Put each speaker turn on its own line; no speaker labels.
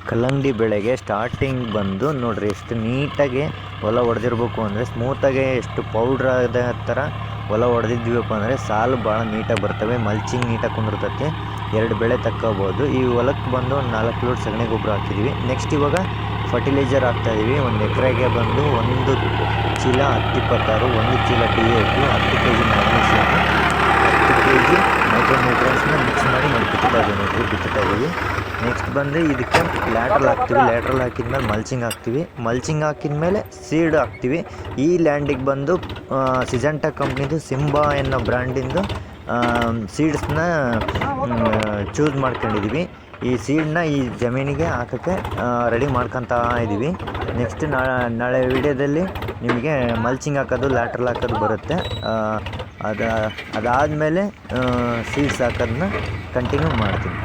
ಕಲ್ಲಂಗಡಿ ಬೆಳೆಗೆ ಸ್ಟಾರ್ಟಿಂಗ್ ಬಂದು ನೋಡ್ರಿ ಎಷ್ಟು ನೀಟಾಗಿ ಹೊಲ ಹೊಡೆದಿರ್ಬೇಕು ಅಂದರೆ ಸ್ಮೂತಾಗಿ ಎಷ್ಟು ಪೌಡ್ರ್ ಆದ ಥರ ಹೊಲ ಹೊಡೆದಿದ್ವಿಪ್ಪ ಅಂದರೆ ಸಾಲು ಭಾಳ ನೀಟಾಗಿ ಬರ್ತವೆ. ಮಲ್ಚಿಂಗ್ ನೀಟಾಗಿ ಕುಂದಿರ್ತೈತಿ. 2 ಬೆಳೆ ತಕ್ಕೋಬೋದು. ಈ ಹೊಲಕ್ಕೆ ಬಂದು 4 ಲೋಡ್ ಸಗಣಿ ಗೊಬ್ಬರ ಹಾಕಿದ್ದೀವಿ. ನೆಕ್ಸ್ಟ್ ಇವಾಗ ಫರ್ಟಿಲೈಸರ್ ಹಾಕ್ತಾಯಿದ್ದೀವಿ. 1 ಎಕರೆಗೆ ಬಂದು 1 ಚೀಲ 10-26, 1 ಚೀಲ DAP, 10 kg ಮ್ಯಾಗ್ನೀಷಿಯಮ್, 10 kg ಮೈಕ್ರೋನ್ಯೂಟ್ರಿಯೆಂಟ್ಸ್ನ ಮಿಕ್ಸ್ ಮಾಡಿ ನಾವು ಬಿತ್ತುತ್ತಾ ಇದ್ದೀವಿ. ನೆಕ್ಸ್ಟ್ ಬಂದು ಇದಕ್ಕೆ ಲ್ಯಾಟ್ರಲ್ ಹಾಕ್ತೀವಿ. ಲ್ಯಾಟ್ರಲ್ ಹಾಕಿದ್ಮೇಲೆ ಮಲ್ಚಿಂಗ್ ಹಾಕ್ತೀವಿ. ಮಲ್ಚಿಂಗ್ ಹಾಕಿದ್ಮೇಲೆ ಸೀಡ್ ಹಾಕ್ತೀವಿ. ಈ ಲ್ಯಾಂಡಿಗೆ ಬಂದು ಸಿಜೆಂಟಾ ಕಂಪ್ನಿದು ಸಿಂಬಾ ಅನ್ನೋ ಬ್ರ್ಯಾಂಡಿಂದು ಸೀಡ್ಸ್ನ ಚೂಸ್ ಮಾಡ್ಕೊಂಡಿದ್ದೀವಿ. ಈ ಸೀಡನ್ನ ಈ ಜಮೀನಿಗೆ ಹಾಕೋಕ್ಕೆ ರೆಡಿ ಮಾಡ್ಕೊತಾ ಇದ್ದೀವಿ. ನೆಕ್ಸ್ಟ್ ನಾಳೆ ವಿಡಿಯೋದಲ್ಲಿ ನಿಮಗೆ ಮಲ್ಚಿಂಗ್ ಹಾಕೋದು, ಲ್ಯಾಟ್ರಲ್ ಹಾಕೋದು ಬರುತ್ತೆ. ಅದಾದಮೇಲೆ ಸೀಡ್ಸ್ ಹಾಕೋದನ್ನ ಕಂಟಿನ್ಯೂ ಮಾಡ್ತೀನಿ.